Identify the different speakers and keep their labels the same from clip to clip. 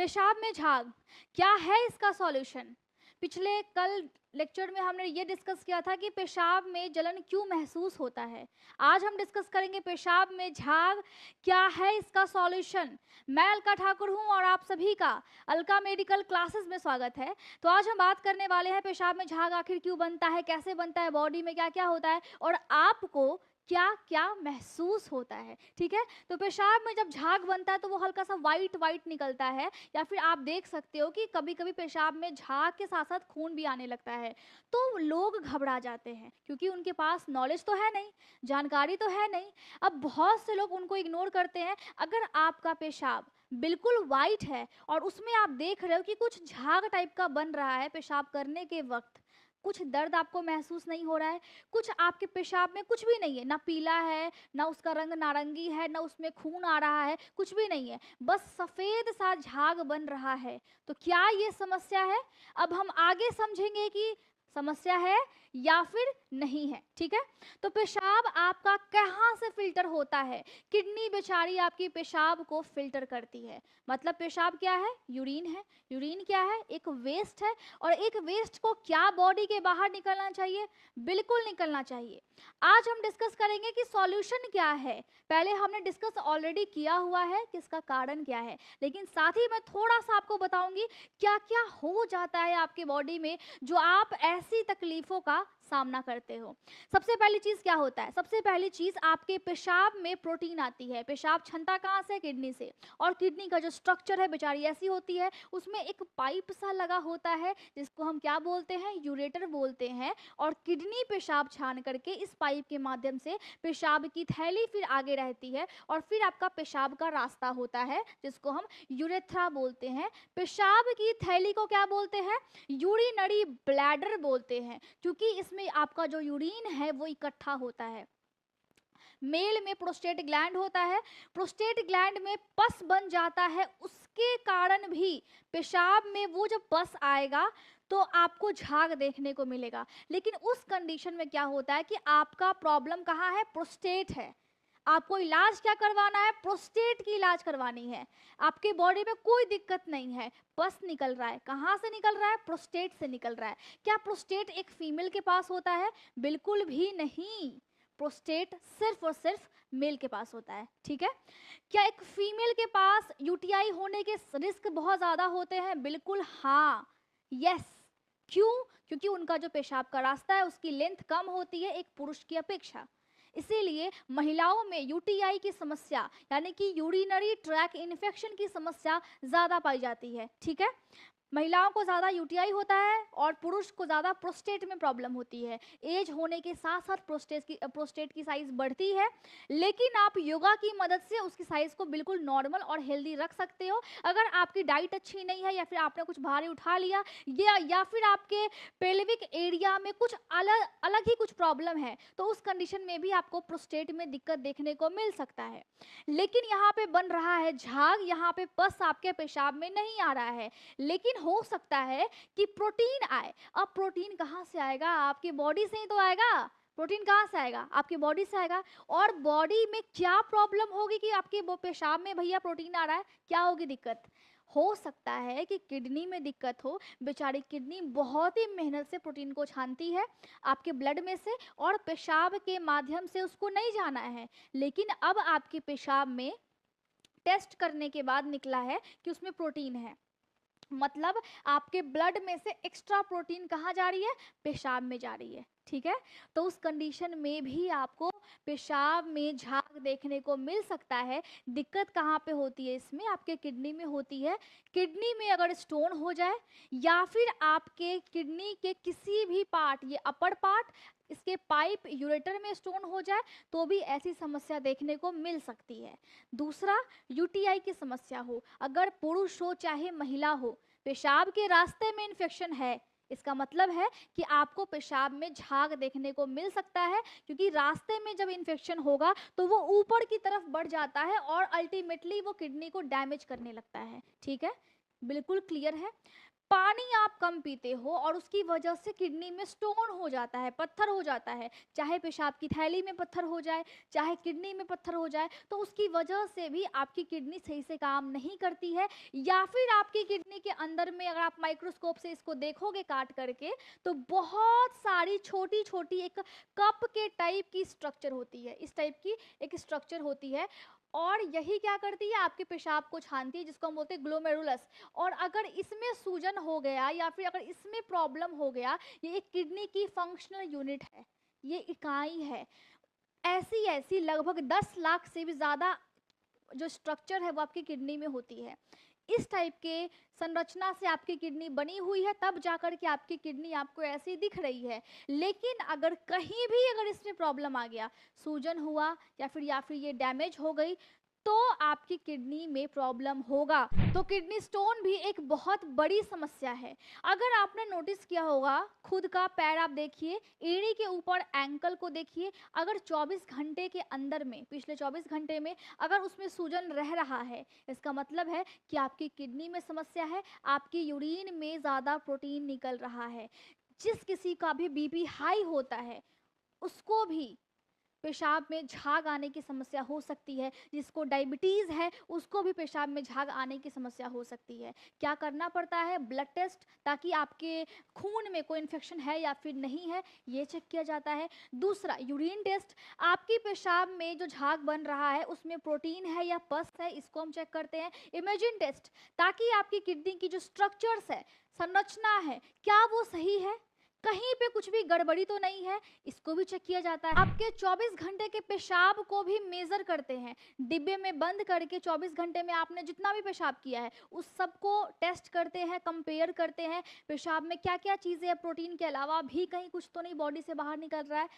Speaker 1: पेशाब में झाग, क्या है इसका सॉल्यूशन? पिछले कल लेक्चर में हमने ये डिस्कस किया था कि पेशाब में जलन क्यों महसूस होता है। आज हम डिस्कस करेंगे पेशाब में झाग, क्या है इसका सॉल्यूशन। मैं अलका ठाकुर हूं और आप सभी का अलका मेडिकल क्लासेस में स्वागत है। तो आज हम बात करने वाले हैं पेशाब में झाग आखिर क्यों बनता है, कैसे बनता है, बॉडी में क्या क्या होता है और आपको क्या क्या महसूस होता है। ठीक है, तो पेशाब में जब झाग बनता है तो वो हल्का सा वाइट वाइट निकलता है, या फिर आप देख सकते हो कि कभी कभी पेशाब में झाग के साथ साथ खून भी आने लगता है। तो लोग घबरा जाते हैं क्योंकि उनके पास नॉलेज तो है नहीं, जानकारी तो है नहीं। अब बहुत से लोग उनको इग्नोर करते हैं। अगर आपका पेशाब बिल्कुल वाइट है और उसमें आप देख रहे हो कि कुछ झाग टाइप का बन रहा है पेशाब करने के वक्त, कुछ दर्द आपको महसूस नहीं हो रहा है, कुछ आपके पेशाब में कुछ भी नहीं है, ना पीला है, ना उसका रंग नारंगी है, ना उसमें खून आ रहा है, कुछ भी नहीं है, बस सफेद सा झाग बन रहा है, तो क्या ये समस्या है? अब हम आगे समझेंगे कि समस्या है या फिर नहीं है। ठीक है, तो पेशाब आपका कहाँ से फिल्टर होता है? किडनी बेचारी आपकी पेशाब को फिल्टर करती है। मतलब पेशाब क्या है? यूरिन है। यूरिन क्या है? एक वेस्ट है। और एक वेस्ट को क्या बॉडी के बाहर निकलना चाहिए? बिल्कुल निकलना चाहिए। आज हम डिस्कस करेंगे कि सॉल्यूशन क्या है। पहले हमने डिस्कस ऑलरेडी किया हुआ है कि इसका कारण क्या है, लेकिन साथ ही मैं थोड़ा सा आपको बताऊंगी क्या क्या हो जाता है आपके बॉडी में जो आप ऐसी तकलीफों का सामना करते हो। सबसे पहली चीज क्या होता है? सबसे पहली चीज आपके पेशाब में प्रोटीन आती है। पेशाब छनता कहाँ से? किडनी से। और किडनी का जो स्ट्रक्चर है बेचारी ऐसी होती है, उसमें एक पाइप सा लगा होता है जिसको हम क्या बोलते हैं? यूरेटर बोलते हैं। और किडनी पेशाब छान करके इस पाइप के माध्यम से पेशाब की थैली फिर आगे रहती है और फिर आपका पेशाब का रास्ता होता है जिसको हम यूरेथ्रा बोलते हैं। पेशाब की थैली को क्या बोलते हैं? यूरिनरी ब्लैडर बोलते हैं, क्योंकि इसमें आपका जो यूरिन है वो इकट्ठा होता है। मेल में प्रोस्टेट ग्लैंड होता है, प्रोस्टेट ग्लैंड में पस बन जाता है, उसके कारण भी पेशाब में वो जब पस आएगा तो आपको झाग देखने को मिलेगा। लेकिन उस कंडीशन में क्या होता है कि आपका प्रॉब्लम कहाँ है? प्रोस्टेट है। आपको इलाज क्या करवाना है? प्रोस्टेट की इलाज करवानी है। आपके बॉडी में कोई दिक्कत नहीं है, पस निकल रहा है। कहाँ से निकल रहा है? प्रोस्टेट से निकल रहा है। क्या प्रोस्टेट एक फीमेल के पास होता है? बिल्कुल भी नहीं। प्रोस्टेट सिर्फ और सिर्फ मेल के पास होता है। ठीक है, क्या एक फीमेल के पास यूटीआई होने के रिस्क बहुत ज्यादा होते हैं? बिल्कुल हाँ, यस। क्यों? क्योंकि उनका जो पेशाब का रास्ता है उसकी लेंथ कम होती है एक पुरुष की अपेक्षा। इसीलिए महिलाओं में यूटीआई की समस्या यानी कि यूरिनरी ट्रैक इन्फेक्शन की समस्या ज्यादा पाई जाती है। ठीक है, महिलाओं को ज़्यादा यूटीआई होता है और पुरुष को ज़्यादा प्रोस्टेट में प्रॉब्लम होती है। एज होने के साथ साथ प्रोस्टेट की साइज बढ़ती है, लेकिन आप योगा की मदद से उसकी साइज को बिल्कुल नॉर्मल और हेल्दी रख सकते हो। अगर आपकी डाइट अच्छी नहीं है, या फिर आपने कुछ भारी उठा लिया, या फिर आपके पेल्विक एरिया में कुछ अलग अलग ही कुछ प्रॉब्लम है, तो उस कंडीशन में भी आपको प्रोस्टेट में दिक्कत देखने को मिल सकता है। लेकिन यहाँ पे बन रहा है झाग, यहाँ पे पस आपके पेशाब में नहीं आ रहा है, लेकिन हो सकता है कि प्रोटीन आए। अब प्रोटीन कहाँ से आएगा? आपकी बॉडी से ही तो आएगा। प्रोटीन कहाँ से आएगा? आपकी बॉडी से आएगा। और बॉडी में क्या प्रॉब्लम होगी कि आपके पेशाब में भैया प्रोटीन आ रहा है? क्या होगी दिक्कत? हो सकता है कि किडनी में दिक्कत हो। बेचारी किडनी बहुत ही मेहनत से प्रोटीन को छानती है आपके ब्लड में से, और पेशाब के माध्यम से उसको नहीं जाना है। लेकिन अब आपके पेशाब में टेस्ट करने के बाद निकला है कि उसमें प्रोटीन है। मतलब आपके ब्लड में से एक्स्ट्रा प्रोटीन कहाँ जा रही है? पेशाब में जा रही है। ठीक है, तो उस कंडीशन में भी आपको पेशाब में झाग देखने को मिल सकता है। दिक्कत कहाँ पे होती है इसमें? आपके किडनी में होती है। किडनी में अगर स्टोन हो जाए, या फिर आपके किडनी के किसी भी पार्ट, ये अपर पार्ट, इसके पाइप यूरेटर में स्टोन हो जाए, तो भी ऐसी समस्या देखने को मिल सकती है। दूसरा, यूटीआई की समस्या हो, अगर पुरुष हो चाहे महिला हो, पेशाब के रास्ते में इन्फेक्शन है, इसका मतलब है कि आपको पेशाब में झाग देखने को मिल सकता है, क्योंकि रास्ते में जब इन्फेक्शन होगा तो वो ऊपर की तरफ बढ़ जाता है और अल्टीमेटली वो किडनी को डैमेज करने लगता है। ठीक है, बिल्कुल क्लियर है। पानी आप कम पीते हो और उसकी वजह से किडनी में स्टोन हो जाता है, पत्थर हो जाता है, चाहे पेशाब की थैली में पत्थर हो जाए, चाहे किडनी में पत्थर हो जाए, तो उसकी वजह से भी आपकी किडनी सही से काम नहीं करती है। या फिर आपकी किडनी के अंदर में अगर आप माइक्रोस्कोप से इसको देखोगे काट करके, तो बहुत सारी छोटी छोटी एक कप के टाइप की स्ट्रक्चर होती है, इस टाइप की एक स्ट्रक्चर होती है, और यही क्या करती है, आपके पेशाब को छानती है, जिसको हम बोलते हैं ग्लोमेरुलस। और अगर इसमें सूजन हो गया या फिर अगर इसमें प्रॉब्लम हो गया, ये एक किडनी की फंक्शनल यूनिट है, ये इकाई है। ऐसी ऐसी लगभग 10 लाख से भी ज़्यादा जो स्ट्रक्चर है वो आपकी किडनी में होती है। इस टाइप के संरचना से आपकी किडनी बनी हुई है, तब जाकर के आपकी किडनी आपको ऐसी दिख रही है। लेकिन अगर कहीं भी अगर इसमें प्रॉब्लम आ गया, सूजन हुआ या फिर ये डैमेज हो गई, तो आपकी किडनी में प्रॉब्लम होगा। तो किडनी स्टोन भी एक बहुत बड़ी समस्या है। अगर आपने नोटिस किया होगा, खुद का पैर आप देखिए, एड़ी के ऊपर एंकल को देखिए, अगर 24 घंटे के अंदर में, पिछले 24 घंटे में अगर उसमें सूजन रह रहा है, इसका मतलब है कि आपकी किडनी में समस्या है, आपकी यूरिन में ज़्यादा प्रोटीन निकल रहा है। जिस किसी का भी बीपी हाई होता है, उसको भी पेशाब में झाग आने की समस्या हो सकती है। जिसको डायबिटीज़ है, उसको भी पेशाब में झाग आने की समस्या हो सकती है। क्या करना पड़ता है? ब्लड टेस्ट, ताकि आपके खून में कोई इन्फेक्शन है या फिर नहीं है, ये चेक किया जाता है। दूसरा, यूरिन टेस्ट, आपकी पेशाब में जो झाग बन रहा है उसमें प्रोटीन है या पस है, इसको हम चेक करते हैं। इमेजिन टेस्ट, ताकि आपकी किडनी की जो स्ट्रक्चर्स है, संरचना है, क्या वो सही है, कहीं पे कुछ भी गड़बड़ी तो नहीं है, इसको भी चेक किया जाता है। आपके 24 घंटे के पेशाब को भी मेजर करते हैं, डिब्बे में बंद करके 24 घंटे में आपने जितना भी पेशाब किया है उस सबको टेस्ट करते हैं, कंपेयर करते हैं, पेशाब में क्या क्या चीज़ें हैं, प्रोटीन के अलावा भी कहीं कुछ तो नहीं बॉडी से बाहर निकल रहा है।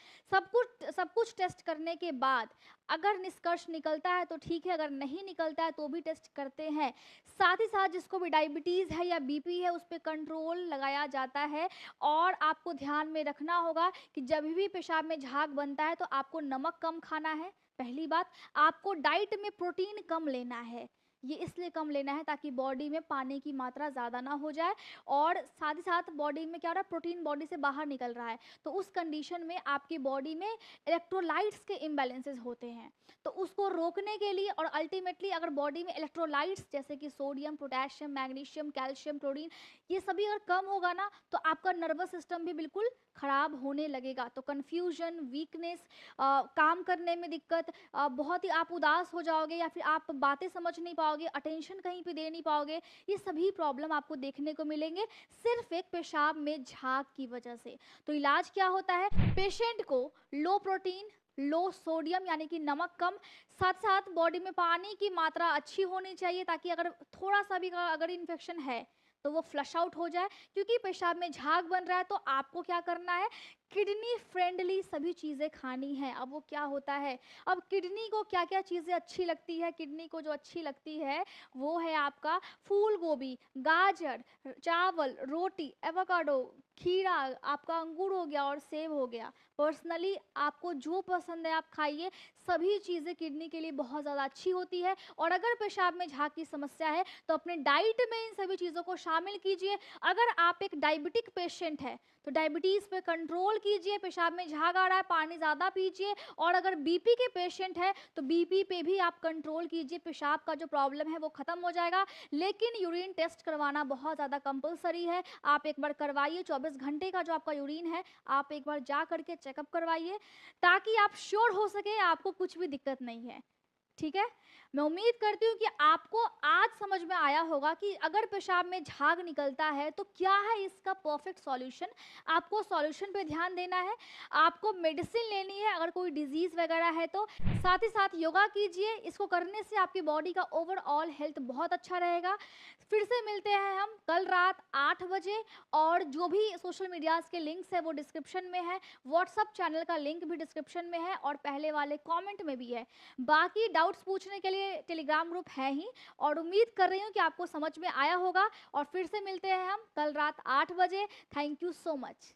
Speaker 1: सब कुछ टेस्ट करने के बाद अगर निष्कर्ष निकलता है तो ठीक है, अगर नहीं निकलता है तो भी टेस्ट करते हैं। साथ ही साथ जिसको भी डायबिटीज़ है या बीपी है, उस पर कंट्रोल लगाया जाता है। और आपको ध्यान में रखना होगा कि जब भी पेशाब में झाग बनता है तो आपको नमक कम खाना है, पहली बात। आपको डाइट में प्रोटीन कम लेना है, ये इसलिए कम लेना है ताकि बॉडी में पानी की मात्रा ज़्यादा ना हो जाए, और साथ ही साथ बॉडी में क्या हो रहा है, प्रोटीन बॉडी से बाहर निकल रहा है, तो उस कंडीशन में आपकी बॉडी में इलेक्ट्रोलाइट्स के इम्बैलेंसेस होते हैं। तो उसको रोकने के लिए, और अल्टीमेटली अगर बॉडी में इलेक्ट्रोलाइट्स जैसे कि sodium, potassium, magnesium, calcium, chlorine, ये सभी अगर कम होगा ना, तो आपका नर्वस सिस्टम भी बिल्कुल ख़राब होने लगेगा। तो कन्फ्यूजन, वीकनेस, काम करने में दिक्कत, बहुत ही आप उदास हो जाओगे, या फिर आप बातें समझ नहीं पाओगे, अटेंशन कहीं पे दे नहीं पाओगे, ये सभी प्रॉब्लम आपको देखने को मिलेंगे सिर्फ एक पेशाब में झाग की वजह से। तो इलाज क्या होता है? पेशेंट को लो प्रोटीन, लो सोडियम यानी कि नमक कम, साथ साथ बॉडी में पानी की मात्रा अच्छी होनी चाहिए, ताकि अगर थोड़ा सा भी अगर इन्फेक्शन है तो वो फ्लश आउट हो जाए। क्योंकि पेशाब में झाग बन रहा है, तो आपको क्या करना है, किडनी फ्रेंडली सभी चीज़ें खानी है। अब वो क्या होता है, अब किडनी को क्या क्या चीज़ें अच्छी लगती है, किडनी को जो अच्छी लगती है वो है आपका फूल गोभी, गाजर, चावल, रोटी, एवोकाडो, खीरा, आपका अंगूर हो गया और सेब हो गया। पर्सनली आपको जो पसंद है आप खाइए, सभी चीज़ें किडनी के लिए बहुत ज़्यादा अच्छी होती है। और अगर पेशाब में झाग की समस्या है तो अपने डाइट में इन सभी चीज़ों को शामिल कीजिए। अगर आप एक डायबिटिक पेशेंट है तो डायबिटीज़ पे कंट्रोल कीजिए, पेशाब में झाग आ रहा है पानी ज़्यादा पीजिए। और अगर बीपी के पेशेंट है तो बीपी पे भी आप कंट्रोल कीजिए, पेशाब का जो प्रॉब्लम है वो ख़त्म हो जाएगा। लेकिन यूरिन टेस्ट करवाना बहुत ज़्यादा कंपलसरी है, आप एक बार करवाइए। 24 घंटे का जो आपका यूरिन है आप एक बार जा करके चेकअप करवाइए, ताकि आप श्योर हो सके आपको कुछ भी दिक्कत नहीं है। ठीक है, मैं उम्मीद करती हूँ कि आपको आज समझ में आया होगा कि अगर पेशाब में झाग निकलता है तो क्या है इसका परफेक्ट सॉल्यूशन। आपको सॉल्यूशन पे ध्यान देना है, आपको मेडिसिन लेनी है अगर कोई डिजीज़ वगैरह है तो। साथ ही साथ योगा कीजिए, इसको करने से आपकी बॉडी का ओवरऑल हेल्थ बहुत अच्छा रहेगा। फिर से मिलते हैं हम कल रात 8 बजे, और जो भी सोशल मीडियाज़ के लिंक्स है वो डिस्क्रिप्शन में है, व्हाट्सअप चैनल का लिंक भी डिस्क्रिप्शन में है और पहले वाले कमेंट में भी है। बाकी डाउट्स पूछने के लिए टेलीग्राम ग्रुप है ही, और उम्मीद कर रही हूँ कि आपको समझ में आया होगा। और फिर से मिलते हैं हम कल रात 8 बजे। Thank you so much.